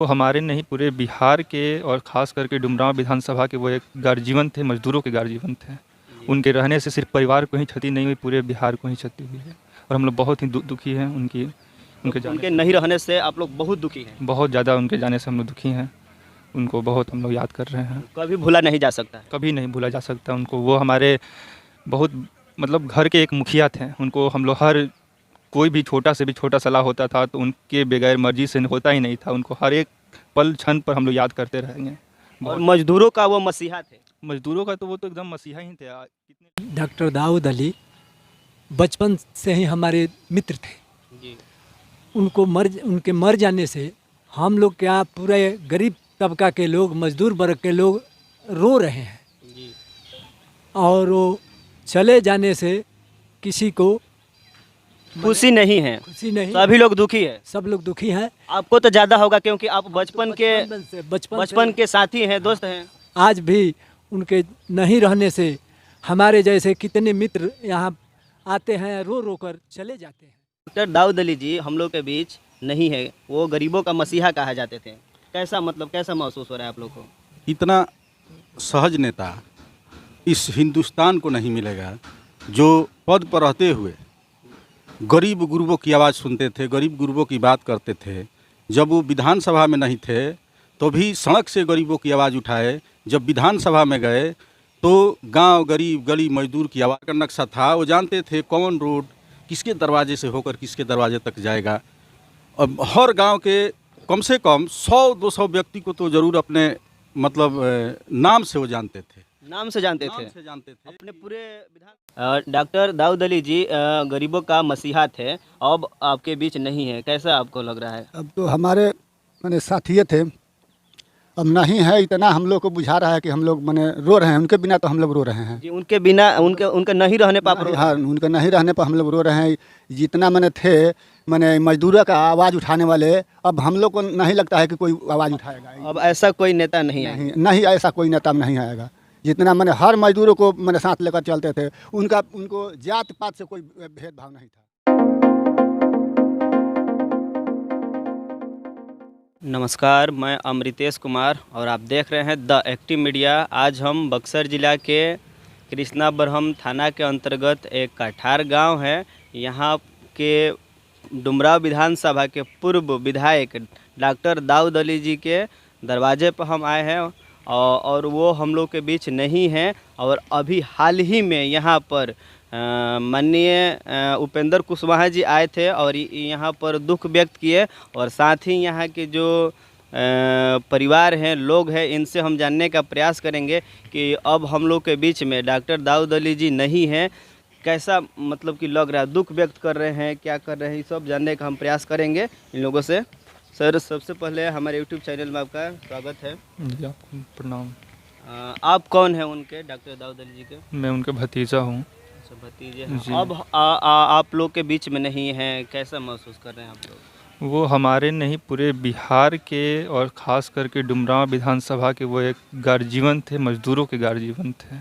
वो हमारे नहीं पूरे बिहार के और ख़ास करके डुमरांव विधानसभा के वो एक गार्जियन थे, मज़दूरों के गार्जियन थे। उनके रहने से सिर्फ परिवार को ही क्षति नहीं हुई, पूरे बिहार को ही क्षति हुई है और हम लोग बहुत ही दुखी हैं उनके तो जाने उनके से। नहीं रहने से आप लोग बहुत दुखी हैं। बहुत ज़्यादा उनके जाने से हम लोग दुखी हैं। उनको बहुत हम लोग याद कर रहे हैं। कभी भूला नहीं जा सकता है। कभी नहीं भूला जा सकता उनको। वो हमारे बहुत मतलब घर के एक मुखिया थे। उनको हम लोग हर कोई भी छोटा से भी छोटा सलाह होता था तो उनके बगैर मर्जी से होता ही नहीं था। उनको हर एक पल क्षण पर हम लोग याद करते रहेंगे। और बहुत मजदूरों का वो मसीहा थे। मज़दूरों का तो वो तो एकदम मसीहा ही थे। कितने डॉक्टर दाऊद अली बचपन से ही हमारे मित्र थे। जी। उनके मर जाने से हम लोग क्या पूरे गरीब तबका के लोग, मजदूर वर्ग के लोग रो रहे हैं। जी। और वो चले जाने से किसी को खुशी नहीं है। खुशी नहीं, सभी लोग दुखी है। सब लोग दुखी हैं। आपको तो ज़्यादा होगा क्योंकि आप बचपन बचपन के साथी हैं, दोस्त हैं। आज भी उनके नहीं रहने से हमारे जैसे कितने मित्र यहाँ आते हैं, रो रो कर चले जाते हैं। डॉक्टर दाऊद अली जी हम लोग के बीच नहीं है। वो गरीबों का मसीहा कहा जाते थे। कैसा कैसा महसूस हो रहा है आप लोग को? इतना सहज नेता इस हिंदुस्तान को नहीं मिलेगा जो पद पर रहते हुए गरीब गुरबों की आवाज़ सुनते थे, गरीब गुरबों की बात करते थे। जब वो विधानसभा में नहीं थे तो भी सड़क से गरीबों की आवाज़ उठाए। जब विधानसभा में गए तो गांव गरीब गली मजदूर की आवाज़ का नक्शा था। वो जानते थे कौन रोड किसके दरवाजे से होकर किसके दरवाजे तक जाएगा। अब हर गांव के कम से कम 100-200 व्यक्ति को तो ज़रूर अपने मतलब नाम से वो जानते थे। नाम से जानते नाम थे से जानते थे। अपने पूरे विधान। डॉक्टर दाऊद अली जी गरीबों का मसीहा थे। अब आपके बीच नहीं है। कैसा आपको लग रहा है? अब तो हमारे मैंने साथी थे, अब नहीं है। इतना हम लोग को बुझा रहा है कि हम लोग मैंने रो रहे हैं। उनके बिना तो हम लोग रो रहे हैं। जी, उनके बिना उनके नहीं रहने पर आप रो रहे हैं। हाँ, उनके नहीं रहने पर हम लोग रो रहे हैं। जितना मैंने थे मैंने मजदूरों का आवाज़ उठाने वाले, अब हम लोग को नहीं लगता है कि कोई आवाज़ उठाएगा। अब ऐसा कोई नेता नहीं है। नहीं ऐसा कोई नेता नहीं आएगा। जितना मैंने हर मजदूरों को मैंने साथ लेकर चलते थे। उनको जात पात से कोई भेदभाव नहीं था। नमस्कार, मैं अमृतेश कुमार और आप देख रहे हैं द एक्टिव मीडिया। आज हम बक्सर ज़िला के कृष्णा बरहम थाना के अंतर्गत एक कठार गांव है। यहाँ के डुमरांव विधानसभा के पूर्व विधायक डॉक्टर दाऊद अली जी के दरवाजे पर हम आए हैं और वो हम लोग के बीच नहीं हैं। और अभी हाल ही में यहाँ पर माननीय उपेंद्र कुशवाहा जी आए थे और यहाँ पर दुख व्यक्त किए। और साथ ही यहाँ के जो परिवार हैं, लोग हैं, इनसे हम जानने का प्रयास करेंगे कि अब हम लोग के बीच में डॉक्टर दाऊद अली जी नहीं हैं। कैसा कि लग रहा है, दुख व्यक्त कर रहे हैं, क्या कर रहे हैं, ये सब जानने का हम प्रयास करेंगे इन लोगों से। सर, सबसे पहले हमारे यूट्यूब चैनल में आपका स्वागत है। जी, आपको प्रणाम। आप कौन हैं उनके, डॉक्टर दाऊद अली जी के? मैं उनका भतीजा हूँ। भतीजे हैं। अब आप लोग के बीच में नहीं हैं, कैसा महसूस कर रहे हैं आप लोग? वो हमारे नहीं पूरे बिहार के और ख़ास करके डुमरांव विधानसभा के वो एक गार्जियन थे, मज़दूरों के गार्जियन थे।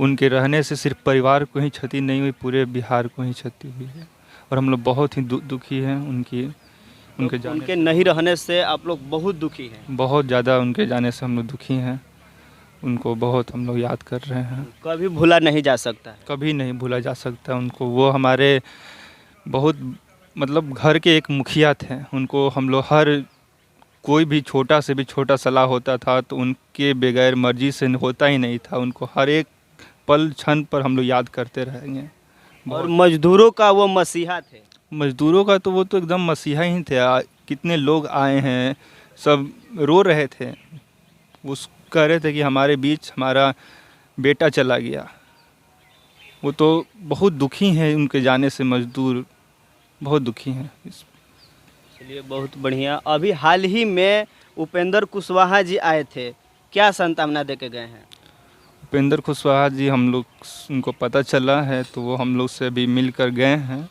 उनके रहने से सिर्फ परिवार को ही क्षति नहीं हुई, पूरे बिहार को ही क्षति हुई है और हम लोग बहुत ही दुखी हैं उनके जाने उनके नहीं रहने से आप लोग बहुत दुखी हैं। बहुत ज़्यादा उनके जाने से हम लोग दुखी हैं। उनको बहुत हम लोग याद कर रहे हैं। कभी भूला नहीं जा सकता है। कभी नहीं भूला जा सकता उनको। वो हमारे बहुत घर के एक मुखिया थे। उनको हम लोग हर कोई भी छोटा से भी छोटा सलाह होता था तो उनके बगैर मर्जी से होता ही नहीं था। उनको हर एक पल क्षण पर हम लोग याद करते रहेंगे। और मजदूरों का वो मसीहा थे। मजदूरों का तो वो तो एकदम मसीहा ही थे। कितने लोग आए हैं, सब रो रहे थे। वो कह रहे थे कि हमारे बीच हमारा बेटा चला गया। वो तो बहुत दुखी हैं उनके जाने से। मजदूर बहुत दुखी हैं। चलिए, बहुत बढ़िया। अभी हाल ही में उपेंद्र कुशवाहा जी आए थे, क्या सांत्वना दे के गए हैं? उपेंद्र कुशवाहा जी उनको पता चला है तो वो हम लोग से अभी मिलकर गए हैं।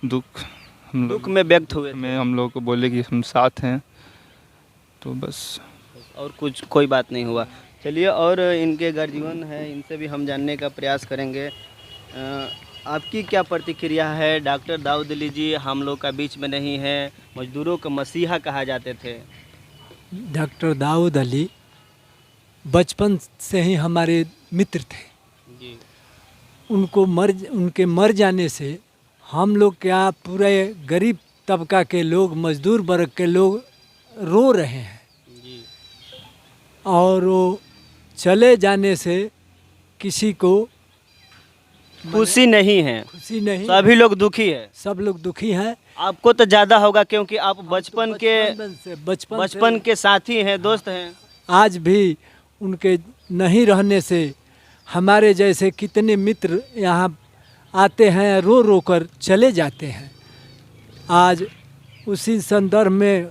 दुख में व्यक्त हुए में हम लोग को बोले कि हम साथ हैं, तो बस और कोई बात नहीं हुआ। चलिए, और इनके गार्जियन हैं, इनसे भी हम जानने का प्रयास करेंगे। आपकी क्या प्रतिक्रिया है? डॉक्टर दाऊद अली जी हम लोग का बीच में नहीं है, मजदूरों का मसीहा कहा जाते थे। डॉक्टर दाऊद अली बचपन से ही हमारे मित्र थे। जी उनके मर जाने से हम लोग क्या पूरे गरीब तबका के लोग, मजदूर वर्ग के लोग रो रहे हैं। जी और वो चले जाने से किसी को खुशी नहीं है, खुशी नहीं, सभी लोग दुखी है। सब लोग दुखी हैं। आपको तो ज़्यादा होगा क्योंकि आप बचपन बचपन के साथी हैं, दोस्त हैं। आज भी उनके नहीं रहने से हमारे जैसे कितने मित्र यहाँ आते हैं, रो रो कर चले जाते हैं। आज उसी संदर्भ में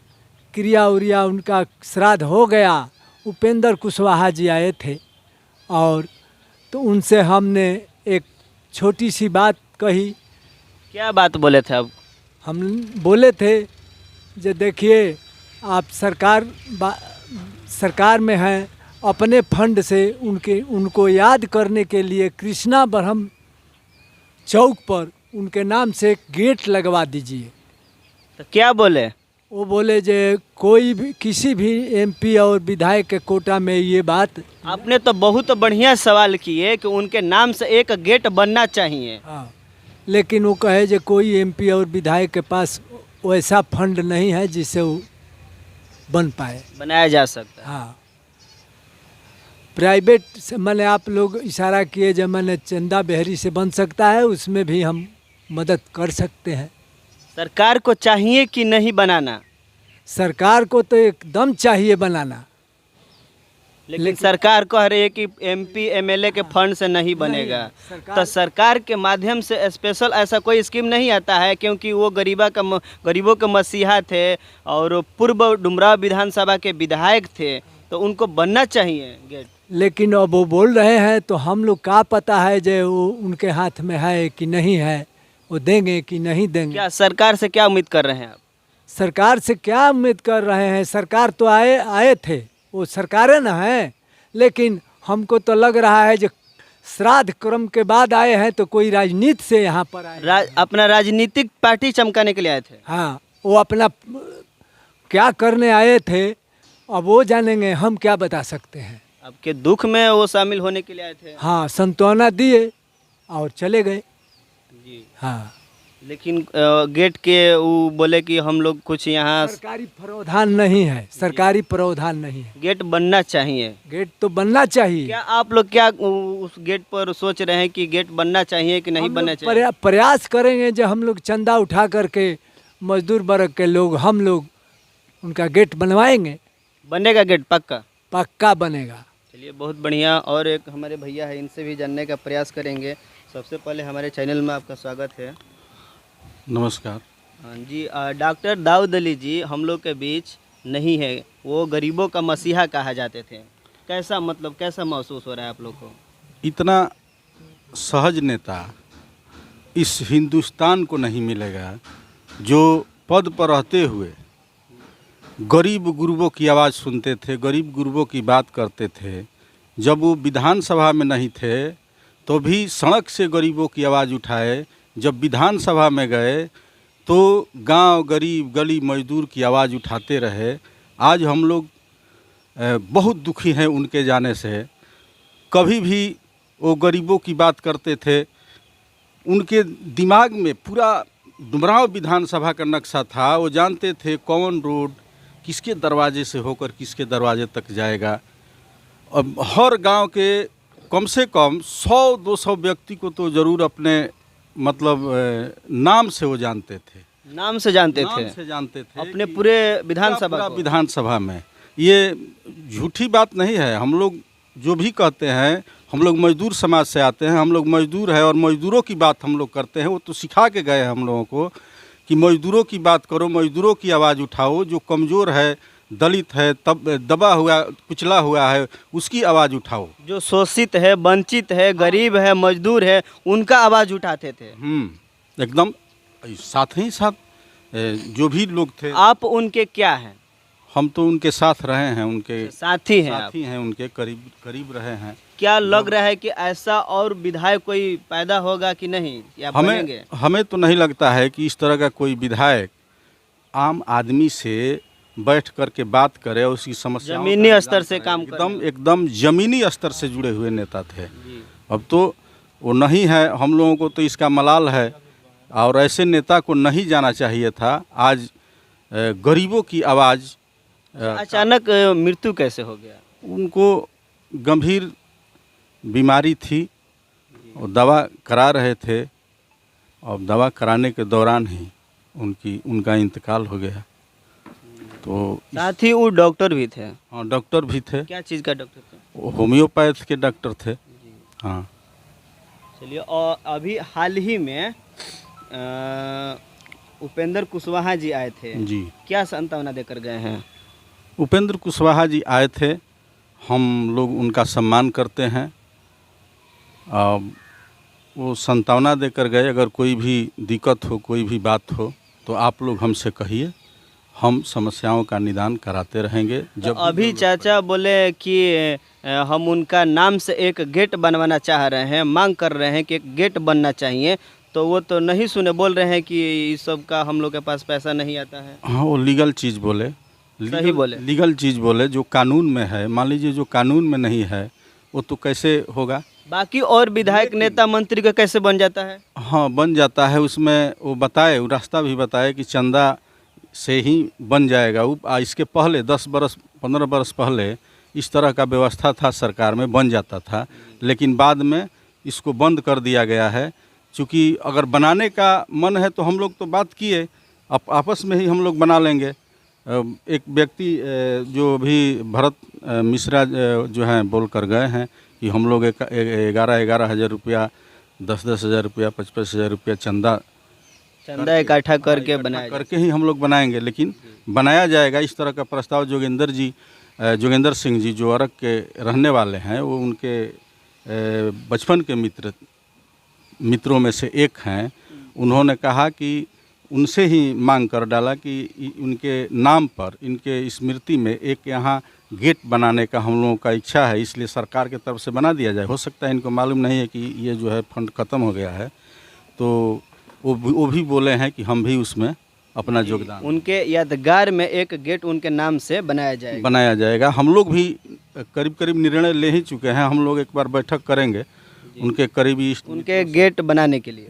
क्रिया उरिया उनका श्राद्ध हो गया। उपेंद्र कुशवाहा जी आए थे और तो उनसे हमने एक छोटी सी बात कही। क्या बात बोले थे आप? हम बोले थे जो देखिए आप सरकार में हैं, अपने फंड से उनको याद करने के लिए कृष्णा ब्रह्म चौक पर उनके नाम से एक गेट लगवा दीजिए। तो क्या बोले? वो बोले जे कोई भी किसी भी एमपी और विधायक के कोटा में ये बात। आपने तो बहुत बढ़िया सवाल किए कि उनके नाम से एक गेट बनना चाहिए। हाँ, लेकिन वो कहे जो कोई एमपी और विधायक के पास वैसा फंड नहीं है जिससे वो बन पाए, बनाया जा सकता है। हाँ, प्राइवेट से मैंने आप लोग इशारा किए जब मैंने चंदा बहरी से बन सकता है, उसमें भी हम मदद कर सकते हैं। सरकार को चाहिए कि नहीं बनाना? सरकार को तो एकदम चाहिए बनाना, लेकिन सरकार कह रही है कि एमपी एमएलए के फंड से नहीं बनेगा। तो सरकार के माध्यम से स्पेशल ऐसा कोई स्कीम नहीं आता है? क्योंकि वो गरीबों के मसीहा थे और पूर्व डुमराव विधानसभा के विधायक थे, तो उनको बनना चाहिए गेट। लेकिन अब वो बोल रहे हैं तो हम लोग का पता है जो वो उनके हाथ में है कि नहीं है, वो देंगे कि नहीं देंगे। क्या सरकार से क्या उम्मीद कर रहे हैं आप? सरकार से क्या उम्मीद कर रहे हैं? सरकार तो आए थे, वो सरकारें न हैं, लेकिन हमको तो लग रहा है जो श्राद्ध क्रम के बाद आए हैं तो कोई राजनीति से यहाँ पर आए अपना राजनीतिक पार्टी चमकाने के लिए आए थे। हाँ, वो अपना क्या करने आए थे अब वो जानेंगे, हम क्या बता सकते हैं। आपके दुख में वो शामिल होने के लिए आए थे। हाँ, सांत्वना दिए और चले गए। जी हाँ, लेकिन गेट के वो बोले कि हम लोग कुछ यहाँ सरकारी प्रावधान नहीं है, सरकारी प्रावधान नहीं है। गेट बनना चाहिए। गेट तो बनना चाहिए। क्या आप लोग क्या उस गेट पर सोच रहे हैं कि गेट बनना चाहिए कि नहीं हम बनना लोग चाहिए? प्रयास करेंगे जो हम लोग चंदा उठा करके मजदूर वर्ग के लोग हम लोग उनका गेट बनवाएंगे। बनेगा गेट पक्का? पक्का बनेगा। चलिए, बहुत बढ़िया। और एक हमारे भैया है, इनसे भी जानने का प्रयास करेंगे। सबसे पहले हमारे चैनल में आपका स्वागत है। नमस्कार। हाँ जी, डॉक्टर दाऊद अली जी हम लोग के बीच नहीं है, वो गरीबों का मसीहा कहा जाते थे। कैसा कैसा महसूस हो रहा है आप लोग को? इतना सहज नेता इस हिंदुस्तान को नहीं मिलेगा जो पद पर रहते हुए गरीब गुरबों की आवाज़ सुनते थे, गरीब गुरबों की बात करते थे। जब वो विधानसभा में नहीं थे तो भी सड़क से गरीबों की आवाज़ उठाए, जब विधानसभा में गए तो गांव गरीब गली मजदूर की आवाज़ उठाते रहे। आज हम लोग बहुत दुखी हैं उनके जाने से। कभी भी वो गरीबों की बात करते थे, उनके दिमाग में पूरा डुमराव विधानसभा का नक्शा था। वो जानते थे कौन रोड किसके दरवाजे से होकर किसके दरवाजे तक जाएगा। अब हर गांव के कम से कम 100-200 व्यक्ति को तो ज़रूर अपने नाम से वो जानते थे। नाम से जानते थे अपने पूरे विधानसभा में। ये झूठी बात नहीं है। हम लोग जो भी कहते हैं, हम लोग मजदूर समाज से आते हैं, हम लोग मजदूर हैं और मजदूरों की बात हम लोग करते हैं। वो तो सिखा के गए हम लोगों को कि मजदूरों की बात करो, मजदूरों की आवाज़ उठाओ। जो कमज़ोर है, दलित है, तब दबा हुआ कुचला हुआ है, उसकी आवाज़ उठाओ। जो शोषित है, वंचित है, गरीब है, मजदूर है, उनका आवाज़ उठाते थे। एकदम साथ ही साथ जो भी लोग थे। आप उनके क्या हैं? हम तो उनके साथ रहे हैं, उनके साथी हैं, उनके करीब रहे हैं। क्या लग रहा है कि ऐसा और विधायक कोई पैदा होगा कि नहीं, या बनेंगे? हमें तो नहीं लगता है कि इस तरह का कोई विधायक आम आदमी से बैठ करके बात करे और उसकी समस्या जमीनी स्तर से काम कर एकदम एकदम जमीनी स्तर से जुड़े हुए नेता थे। अब तो वो नहीं है, हम लोगों को तो इसका मलाल है और ऐसे नेता को नहीं जाना चाहिए था। आज गरीबों की आवाज़ अचानक मृत्यु कैसे हो गया? उनको गंभीर बीमारी थी और दवा करा रहे थे और दवा कराने के दौरान ही उनका इंतकाल हो गया। तो साथ ही वो डॉक्टर भी थे। हाँ, डॉक्टर भी थे। क्या चीज़ का डॉक्टर थे? वो होम्योपैथ के डॉक्टर थे। हाँ, चलिए, और अभी हाल ही में उपेंद्र कुशवाहा जी आए थे जी। क्या सांत्वना देकर गए हैं? उपेंद्र कुशवाहा जी आए थे, हम लोग उनका सम्मान करते हैं। वो सांत्वना देकर गए। अगर कोई भी दिक्कत हो, कोई भी बात हो तो आप लोग हमसे कहिए, हम समस्याओं का निदान कराते रहेंगे। तो अभी चाचा बोले कि हम उनका नाम से एक गेट बनवाना चाह रहे हैं, मांग कर रहे हैं कि एक गेट बनना चाहिए, तो वो तो नहीं सुने, बोल रहे हैं कि इस सब का हम लोग के पास पैसा नहीं आता है। हाँ, वो लीगल चीज़ बोले, सही बोले। लीगल चीज़ बोले जो कानून में है। मान लीजिए जो कानून में नहीं है वो तो कैसे होगा? बाकी और विधायक नेता मंत्री का कैसे बन जाता है? हाँ, बन जाता है। उसमें वो बताए, वो रास्ता भी बताए कि चंदा से ही बन जाएगा। वो इसके पहले 10 बरस 15 बरस पहले इस तरह का व्यवस्था था, सरकार में बन जाता था, लेकिन बाद में इसको बंद कर दिया गया है। क्योंकि अगर बनाने का मन है तो हम लोग तो बात किए, आपस में ही हम लोग बना लेंगे। एक व्यक्ति जो भी भरत मिश्रा जो हैं बोल कर गए हैं कि हम लोग 11 हज़ार रुपया, 10 हज़ार रुपया, 55 हज़ार रुपया चंदा इकट्ठा करके बनाया करके ही हम लोग बनाएंगे। लेकिन बनाया जाएगा। इस तरह का प्रस्ताव जोगेंद्र सिंह जी जो अरग के रहने वाले हैं, वो उनके बचपन के मित्रों में से एक हैं। उन्होंने कहा कि उनसे ही मांग कर डाला कि उनके नाम पर, इनके स्मृति में एक यहाँ गेट बनाने का हम लोगों का इच्छा है, इसलिए सरकार की तरफ से बना दिया जाए। हो सकता है इनको मालूम नहीं है कि ये जो है फंड ख़त्म हो गया है, तो वो भी बोले हैं कि हम भी उसमें अपना योगदान, उनके यादगार में एक गेट उनके नाम से बनाया जाएगा। हम लोग भी करीब निर्णय ले ही चुके हैं। हम लोग एक बार बैठक करेंगे उनके करीबी, उनके गेट बनाने के लिए।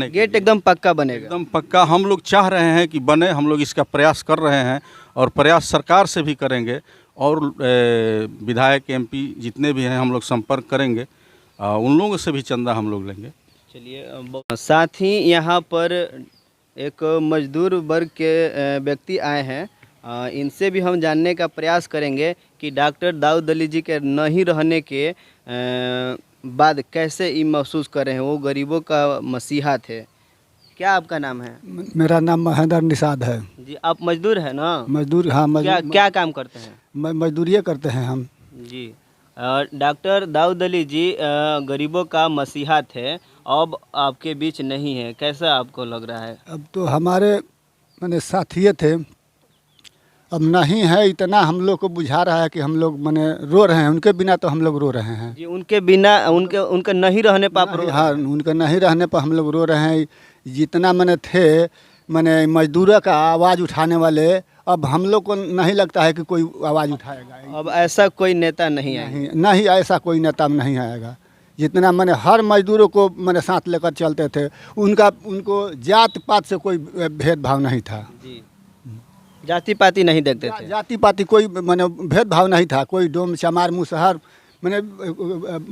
गेट एकदम पक्का बनेगा, एकदम पक्का। हम लोग चाह रहे हैं कि बने, हम लोग इसका प्रयास कर रहे हैं और प्रयास सरकार से भी करेंगे और विधायक MP जितने भी हैं हम लोग संपर्क करेंगे, उन लोगों से भी चंदा हम लोग लेंगे। चलिए, साथ ही यहाँ पर एक मजदूर वर्ग के व्यक्ति आए हैं, इनसे भी हम जानने का प्रयास करेंगे कि डॉक्टर दाऊद अली जी के नहीं रहने के बाद कैसे ये महसूस कर रहे हैं। वो गरीबों का मसीहा थे। क्या आपका नाम है? मेरा नाम महेंद्र निषाद है जी। आप मजदूर हैं ना? मजदूर। हाँ, क्या काम करते हैं? मजदूरी करते हैं हम जी। डॉक्टर दाऊद अली जी गरीबों का मसीहा थे, अब आपके बीच नहीं है, कैसा आपको लग रहा है? अब तो हमारे माने साथी थे, अब नहीं है। इतना हम लोग को बुझा रहा है कि हम लोग माने रो रहे हैं। उनके बिना तो हम लोग रो रहे हैं जी। उनके बिना, उनके नहीं रहने पर आप रो? हाँ, उनके नहीं रहने पर हम लोग रो रहे हैं। जितना मैंने थे मैंने मजदूरों का आवाज़ उठाने वाले, अब हम लोग को नहीं लगता है कि कोई आवाज़ उठाएगा। अब ऐसा कोई नेता नहीं आएगा? नहीं, ऐसा कोई नेता नहीं आएगा। जितना मैंने हर मजदूरों को मैंने साथ लेकर चलते थे। उनको जात पात से कोई भेदभाव नहीं था जी। जाति पाति नहीं देखते थे? जाति पाति कोई मैंने भेदभाव नहीं था। कोई डोम चमार मुसहर मैंने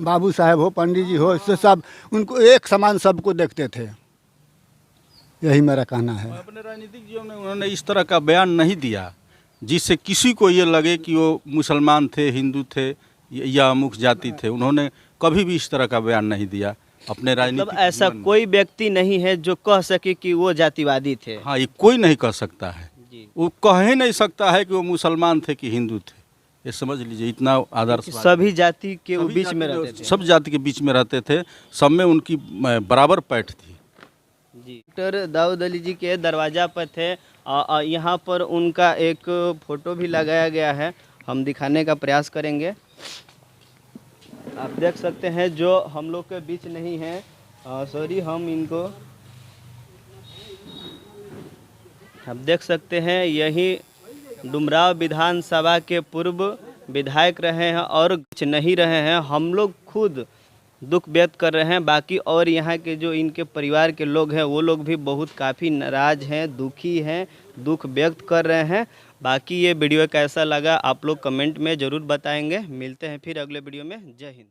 बाबू साहब हो, पंडित जी हो, इससे सब उनको एक समान सबको देखते थे। यही मेरा कहना है। अपने राजनीतिक जीवन में उन्होंने इस तरह का बयान नहीं दिया जिससे किसी को ये लगे कि वो मुसलमान थे, हिंदू थे या अमुक जाति थे। उन्होंने कभी भी इस तरह का बयान नहीं दिया अपने राजनीतिक। मतलब ऐसा कोई व्यक्ति नहीं है जो कह सके कि वो जातिवादी थे? हाँ, ये कोई नहीं कह सकता है। जी। वो कह ही नहीं सकता है कि वो मुसलमान थे कि हिंदू थे। ये समझ लीजिए, इतना आदर्श। सभी जाति के बीच में रहते थे? सब जाति के बीच में रहते थे। सब में उनकी बराबर पैठ थी। जी। डॉक्टर दाऊद अली जी के दरवाजा पर थे, यहाँ पर उनका एक फ़ोटो भी लगाया गया है, हम दिखाने का प्रयास करेंगे। आप देख सकते हैं जो हम लोग के बीच नहीं है, सॉरी, हम इनको आप देख सकते हैं, यही डुमराव विधानसभा के पूर्व विधायक रहे हैं और कुछ नहीं रहे हैं। हम लोग खुद दुख व्यक्त कर रहे हैं। बाकी और यहाँ के जो इनके परिवार के लोग हैं वो लोग भी बहुत काफ़ी नाराज़ हैं, दुखी हैं, दुख व्यक्त कर रहे हैं। बाकी ये वीडियो कैसा लगा आप लोग कमेंट में ज़रूर बताएंगे। मिलते हैं फिर अगले वीडियो में। जय हिंद।